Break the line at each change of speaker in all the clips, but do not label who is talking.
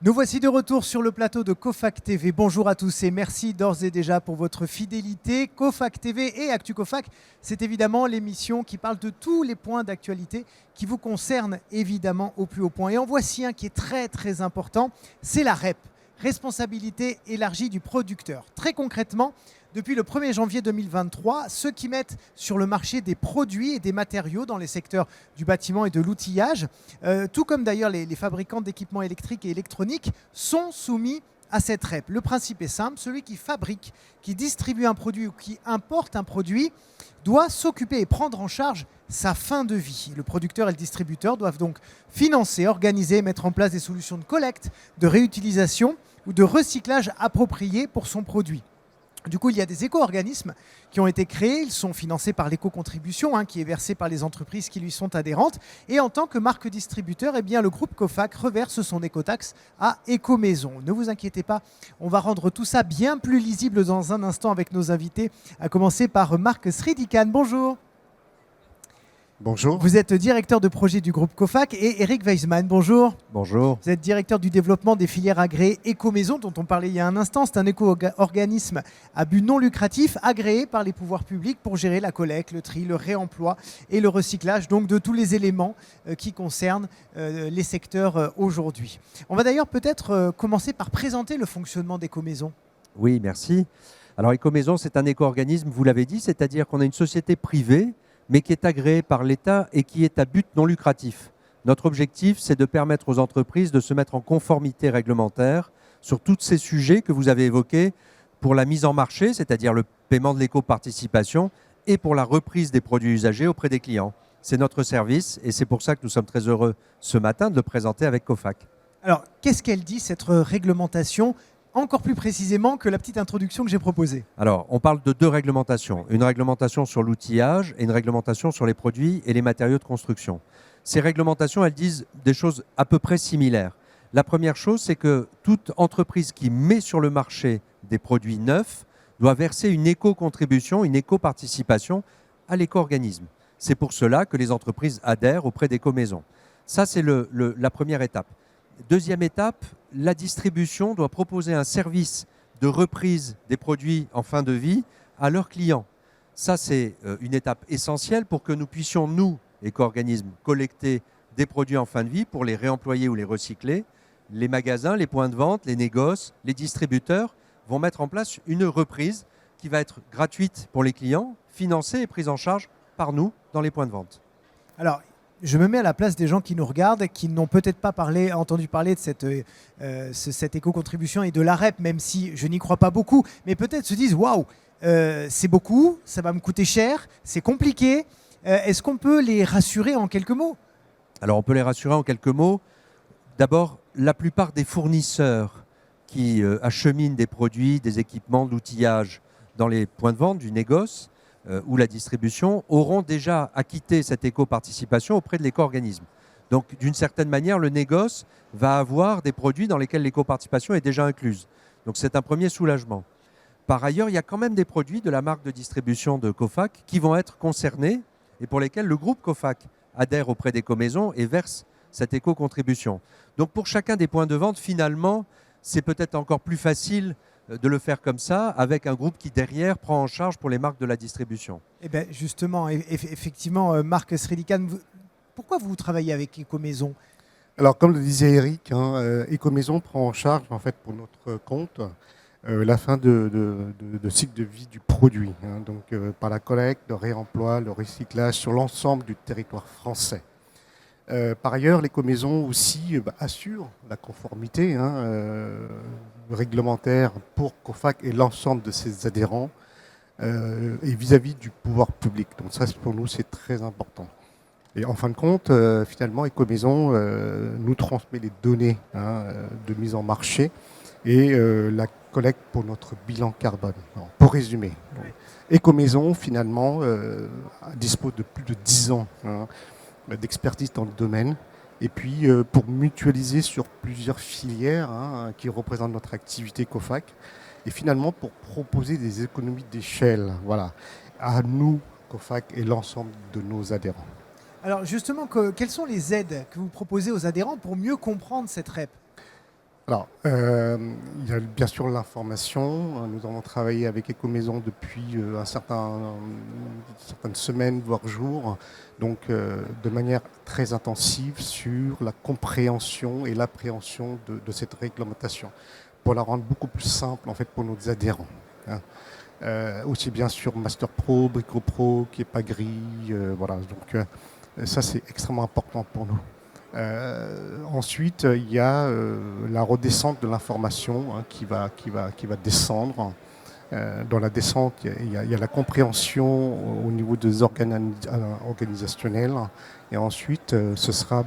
Nous voici de retour sur le plateau de Cofac TV. Bonjour à tous et merci d'ores et déjà pour votre fidélité. Cofac TV et Actu Cofac, c'est évidemment l'émission qui parle de tous les points d'actualité qui vous concernent évidemment au plus haut point. Et en voici un qui est très important, c'est la REP, responsabilité élargie du producteur. Très concrètement, depuis le 1er janvier 2023, ceux qui mettent sur le marché des produits et des matériaux dans les secteurs du bâtiment et de l'outillage, tout comme d'ailleurs les fabricants d'équipements électriques et électroniques, sont soumis à cette REP. Le principe est simple, celui qui fabrique, qui distribue un produit ou qui importe un produit doit s'occuper et prendre en charge sa fin de vie. Le producteur et le distributeur doivent donc financer, organiser et mettre en place des solutions de collecte, de réutilisation ou de recyclage appropriées pour son produit. Du coup, il y a des éco-organismes qui ont été créés. Ils sont financés par l'éco-contribution, qui est versée par les entreprises qui lui sont adhérentes. Et en tant que marque distributeur, le groupe Cofac reverse son écotaxe à Ecomaison. Ne vous inquiétez pas, on va rendre tout ça bien plus lisible dans un instant avec nos invités, à commencer par Marc Sridikan. Bonjour.
Bonjour.
Vous êtes directeur de projet du groupe Cofac et Eric Weisman, bonjour.
Bonjour.
Vous êtes directeur du développement des filières agréées Ecomaison, dont on parlait il y a un instant. C'est un éco-organisme à but non lucratif agréé par les pouvoirs publics pour gérer la collecte, le tri, le réemploi et le recyclage donc de tous les éléments qui concernent les secteurs aujourd'hui. On va d'ailleurs peut-être commencer par présenter le fonctionnement d'Ecomaison.
Oui, merci. Alors Ecomaison, c'est un éco-organisme, vous l'avez dit, c'est-à-dire qu'on est une société privée mais qui est agréé par l'État et qui est à but non lucratif. Notre objectif, c'est de permettre aux entreprises de se mettre en conformité réglementaire sur tous ces sujets que vous avez évoqués pour la mise en marché, c'est-à-dire le paiement de l'éco-participation, et pour la reprise des produits usagés auprès des clients. C'est notre service et c'est pour ça que nous sommes très heureux ce matin de le présenter avec Cofac.
Alors, qu'est-ce qu'elle dit, cette réglementation, encore plus précisément que la petite introduction que j'ai proposée?
Alors, on parle de deux réglementations. Une réglementation sur l'outillage et une réglementation sur les produits et les matériaux de construction. Ces réglementations, elles disent des choses à peu près similaires. La première chose, c'est que toute entreprise qui met sur le marché des produits neufs doit verser une éco-contribution, une éco-participation à l'éco-organisme. C'est pour cela que les entreprises adhèrent auprès d'Ecomaison. Ça, c'est la première étape. Deuxième étape, la distribution doit proposer un service de reprise des produits en fin de vie à leurs clients. Ça, c'est une étape essentielle pour que nous puissions, nous, éco-organismes, collecter des produits en fin de vie pour les réemployer ou les recycler. Les magasins, les points de vente, les négoces, les distributeurs vont mettre en place une reprise qui va être gratuite pour les clients, financée et prise en charge par nous dans les points de vente.
Alors, je me mets à la place des gens qui nous regardent, qui n'ont peut-être pas entendu parler de cette éco-contribution et de la REP, même si je n'y crois pas beaucoup, mais peut-être se disent « Waouh, c'est beaucoup, ça va me coûter cher, c'est compliqué ». Est-ce qu'on peut les rassurer en quelques mots?
Alors, on peut les rassurer en quelques mots. D'abord, la plupart des fournisseurs qui acheminent des produits, des équipements, de l'outillage dans les points de vente, du négoce, ou la distribution auront déjà acquitté cette éco-participation auprès de l'éco-organisme. Donc, d'une certaine manière, le négoce va avoir des produits dans lesquels l'éco-participation est déjà incluse. Donc, c'est un premier soulagement. Par ailleurs, il y a quand même des produits de la marque de distribution de Cofac qui vont être concernés et pour lesquels le groupe Cofac adhère auprès d'Ecomaison et verse cette éco-contribution. Donc, pour chacun des points de vente, finalement, c'est peut-être encore plus facile de le faire comme ça, avec un groupe qui derrière prend en charge pour les marques de la distribution.
Eh bien justement, effectivement, Marc Sridikan, pourquoi vous travaillez avec Ecomaison?
Alors, comme le disait Eric, Ecomaison prend en charge en fait pour notre compte la fin de cycle de vie du produit, donc par la collecte, le réemploi, le recyclage sur l'ensemble du territoire français. Par ailleurs, l'Ecomaison aussi assure la conformité réglementaire pour Cofac et l'ensemble de ses adhérents et vis-à-vis du pouvoir public. Donc ça, pour nous, c'est très important. Et en fin de compte, finalement, Ecomaison nous transmet les données de mise en marché et la collecte pour notre bilan carbone. Alors, pour résumer, Ecomaison, finalement, dispose de plus de 10 ans d'expertise dans le domaine. Et puis, pour mutualiser sur plusieurs filières qui représentent notre activité Cofac, et finalement pour proposer des économies d'échelle, voilà, à nous, Cofac, et l'ensemble de nos adhérents.
Alors justement, quelles sont les aides que vous proposez aux adhérents pour mieux comprendre cette REP?
Alors, il y a bien sûr l'information. Nous avons travaillé avec Ecomaison depuis certaines semaines, voire jours, donc de manière très intensive sur la compréhension et l'appréhension de cette réglementation, pour la rendre beaucoup plus simple en fait pour nos adhérents, hein. Aussi bien sur Master Pro, Brico Pro, qui n'est pas gris, voilà. Donc ça c'est extrêmement important pour nous. Ensuite, il y a la redescente de l'information, hein, qui va descendre. Dans la descente, il y a la compréhension au niveau des organisationnels. Et ensuite, ce sera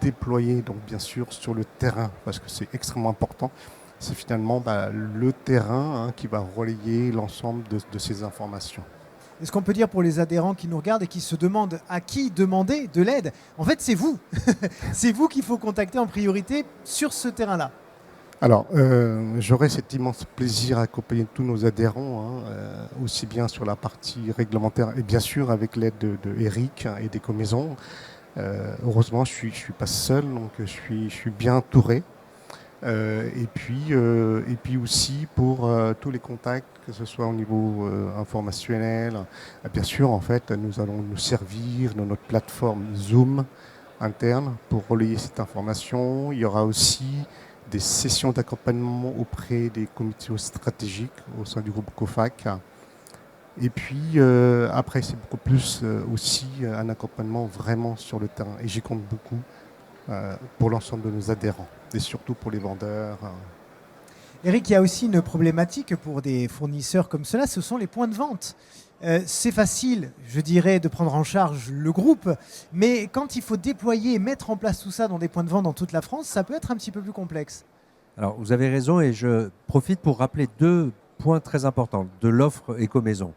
déployé, donc bien sûr, sur le terrain, parce que c'est extrêmement important. C'est finalement le terrain, hein, qui va relayer l'ensemble de ces informations.
Et ce qu'on peut dire pour les adhérents qui nous regardent et qui se demandent à qui demander de l'aide, en fait, c'est vous. C'est vous qu'il faut contacter en priorité sur ce terrain-là.
Alors, j'aurai cet immense plaisir à accompagner tous nos adhérents, hein, aussi bien sur la partie réglementaire et bien sûr avec l'aide de Eric et d'Ecomaison. Heureusement, je suis pas seul, donc je suis bien entouré. Et puis aussi pour tous les contacts, que ce soit au niveau informationnel. Bien sûr, en fait, nous allons nous servir de notre plateforme Zoom interne pour relayer cette information. Il y aura aussi des sessions d'accompagnement auprès des comités stratégiques au sein du groupe COFAC. Et puis après, c'est beaucoup plus aussi un accompagnement vraiment sur le terrain. Et j'y compte beaucoup pour l'ensemble de nos adhérents et surtout pour les vendeurs.
Eric, il y a aussi une problématique pour des fournisseurs comme cela, ce sont les points de vente. C'est facile, je dirais, de prendre en charge le groupe, mais quand il faut déployer et mettre en place tout ça dans des points de vente dans toute la France, ça peut être un petit peu plus complexe.
Alors, vous avez raison et je profite pour rappeler deux points très importants de l'offre Ecomaison.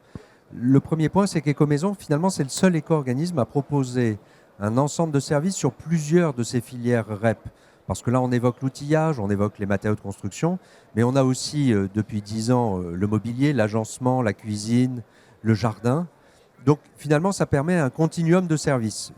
Le premier point, c'est qu'Ecomaison, finalement, c'est le seul éco-organisme à proposer un ensemble de services sur plusieurs de ces filières REP. Parce que là, on évoque l'outillage, on évoque les matériaux de construction, mais on a aussi, depuis 10 ans, le mobilier, l'agencement, la cuisine, le jardin. Donc, finalement, ça permet un continuum de services.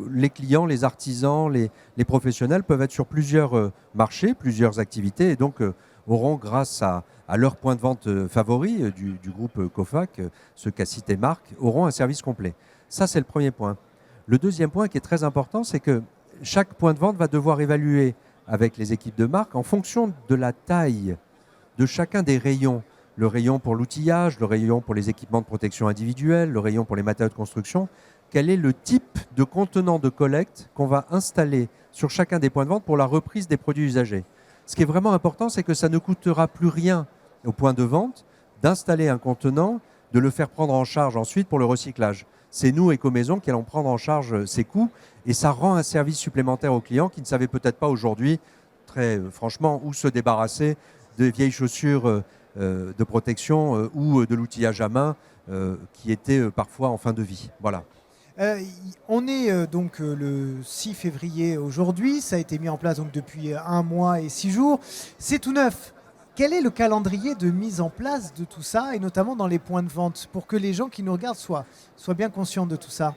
Les clients, les artisans, les professionnels peuvent être sur plusieurs marchés, plusieurs activités, et donc auront, grâce à leur point de vente favori du groupe COFAC, ce qu'a cité Marc, auront un service complet. Ça, c'est le premier point. Le deuxième point qui est très important, c'est que chaque point de vente va devoir évaluer avec les équipes de marque en fonction de la taille de chacun des rayons. Le rayon pour l'outillage, le rayon pour les équipements de protection individuelle, le rayon pour les matériaux de construction. Quel est le type de contenant de collecte qu'on va installer sur chacun des points de vente pour la reprise des produits usagés? Ce qui est vraiment important, c'est que ça ne coûtera plus rien au point de vente d'installer un contenant, de le faire prendre en charge ensuite pour le recyclage. C'est nous, Ecomaison, qui allons prendre en charge ces coûts et ça rend un service supplémentaire aux clients qui ne savaient peut-être pas aujourd'hui, très franchement, où se débarrasser de vieilles chaussures de protection ou de l'outillage à main qui était parfois en fin de vie. Voilà.
On est donc le 6 février aujourd'hui, ça a été mis en place donc depuis 1 mois et 6 jours. C'est tout neuf. Quel est le calendrier de mise en place de tout ça, et notamment dans les points de vente, pour que les gens qui nous regardent soient bien conscients de tout ça?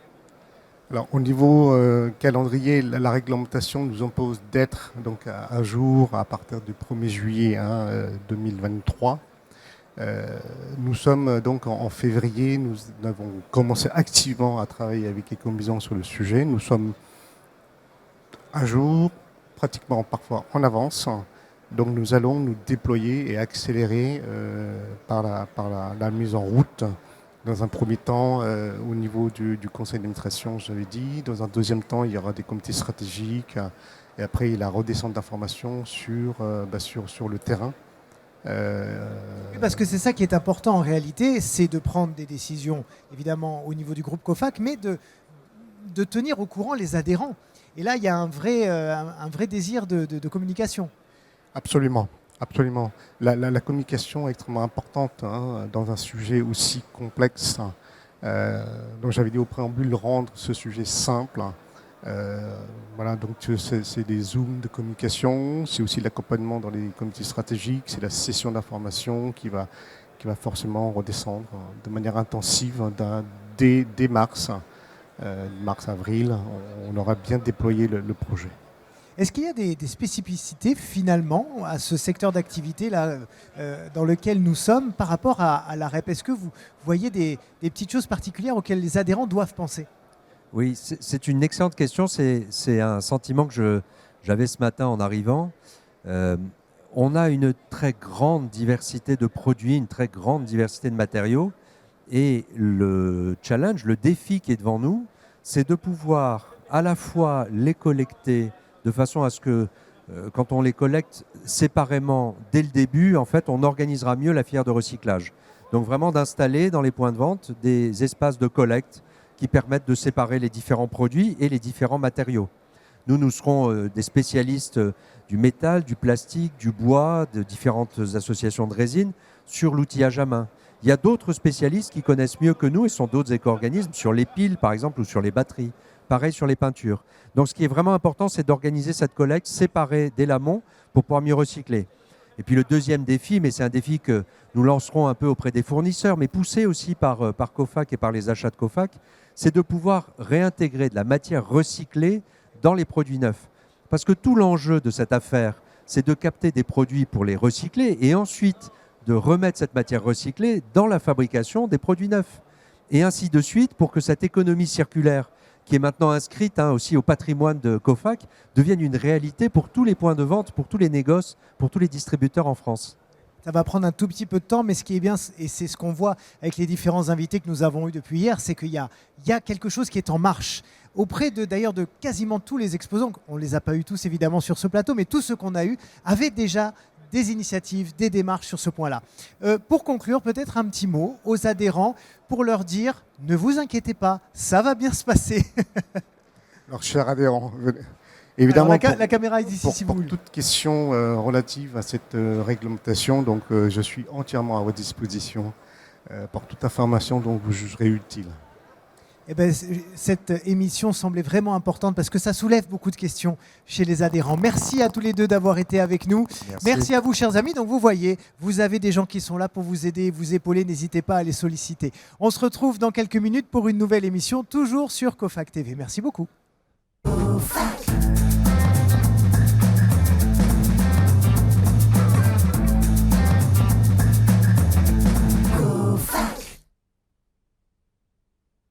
Alors, au niveau calendrier, la réglementation nous impose d'être donc à jour à partir du 1er juillet 2023. Nous sommes donc en février, nous avons commencé activement à travailler avec Ecomaison sur le sujet. Nous sommes à jour, pratiquement parfois en avance. Donc nous allons nous déployer et accélérer par la mise en route. Dans un premier temps, au niveau du conseil d'administration, j'avais dit. Dans un deuxième temps, il y aura des comités stratégiques. Et après, la redescente d'informations sur le terrain.
Oui, parce que c'est ça qui est important en réalité, c'est de prendre des décisions, évidemment, au niveau du groupe COFAC, mais de tenir au courant les adhérents. Et là, il y a un vrai désir de communication.
Absolument. Absolument. La communication est extrêmement importante dans un sujet aussi complexe. Donc j'avais dit au préambule rendre ce sujet simple. Voilà, donc c'est des zooms de communication, c'est aussi l'accompagnement dans les comités stratégiques, c'est la session d'information qui va forcément redescendre de manière intensive dès mars, mars-avril. On aura bien déployé le projet.
Est-ce qu'il y a des spécificités finalement à ce secteur d'activité là dans lequel nous sommes par rapport à la REP? Est-ce que vous voyez des petites choses particulières auxquelles les adhérents doivent penser?
Oui, c'est une excellente question. C'est un sentiment que j'avais ce matin en arrivant. On a une très grande diversité de produits, une très grande diversité de matériaux. Et le challenge, le défi qui est devant nous, c'est de pouvoir à la fois les collecter de façon à ce que, quand on les collecte séparément dès le début, en fait, on organisera mieux la filière de recyclage. Donc vraiment d'installer dans les points de vente des espaces de collecte qui permettent de séparer les différents produits et les différents matériaux. Nous serons des spécialistes du métal, du plastique, du bois, de différentes associations de résine sur l'outillage à main. Il y a d'autres spécialistes qui connaissent mieux que nous et sont d'autres éco-organismes sur les piles par exemple ou sur les batteries. Pareil sur les peintures. Donc ce qui est vraiment important, c'est d'organiser cette collecte séparée dès l'amont pour pouvoir mieux recycler. Et puis le deuxième défi, mais c'est un défi que nous lancerons un peu auprès des fournisseurs, mais poussé aussi par Cofac et par les achats de Cofac, c'est de pouvoir réintégrer de la matière recyclée dans les produits neufs. Parce que tout l'enjeu de cette affaire, c'est de capter des produits pour les recycler et ensuite de remettre cette matière recyclée dans la fabrication des produits neufs. Et ainsi de suite pour que cette économie circulaire, qui est maintenant inscrite aussi au patrimoine de Cofac, devienne une réalité pour tous les points de vente, pour tous les négoces, pour tous les distributeurs en France.
Ça va prendre un tout petit peu de temps, mais ce qui est bien, et c'est ce qu'on voit avec les différents invités que nous avons eus depuis hier, c'est qu'il y a quelque chose qui est en marche. Auprès d'ailleurs de quasiment tous les exposants, on ne les a pas eus tous évidemment sur ce plateau, mais tous ceux qu'on a eus avaient déjà des initiatives, des démarches sur ce point-là. Pour conclure, peut-être un petit mot aux adhérents pour leur dire « Ne vous inquiétez pas, ça va bien se passer ».
Alors, chers adhérents, évidemment,
alors, la caméra est ici si vous
pour
voulez.
toute question relative à cette réglementation, donc je suis entièrement à votre disposition pour toute information dont vous jugerez utile.
Eh ben, cette émission semblait vraiment importante parce que ça soulève beaucoup de questions chez les adhérents. Merci à tous les deux d'avoir été avec nous. Merci à vous, chers amis. Donc vous voyez, vous avez des gens qui sont là pour vous aider, vous épauler. N'hésitez pas à les solliciter. On se retrouve dans quelques minutes pour une nouvelle émission, toujours sur Cofac TV. Merci beaucoup. Cofac.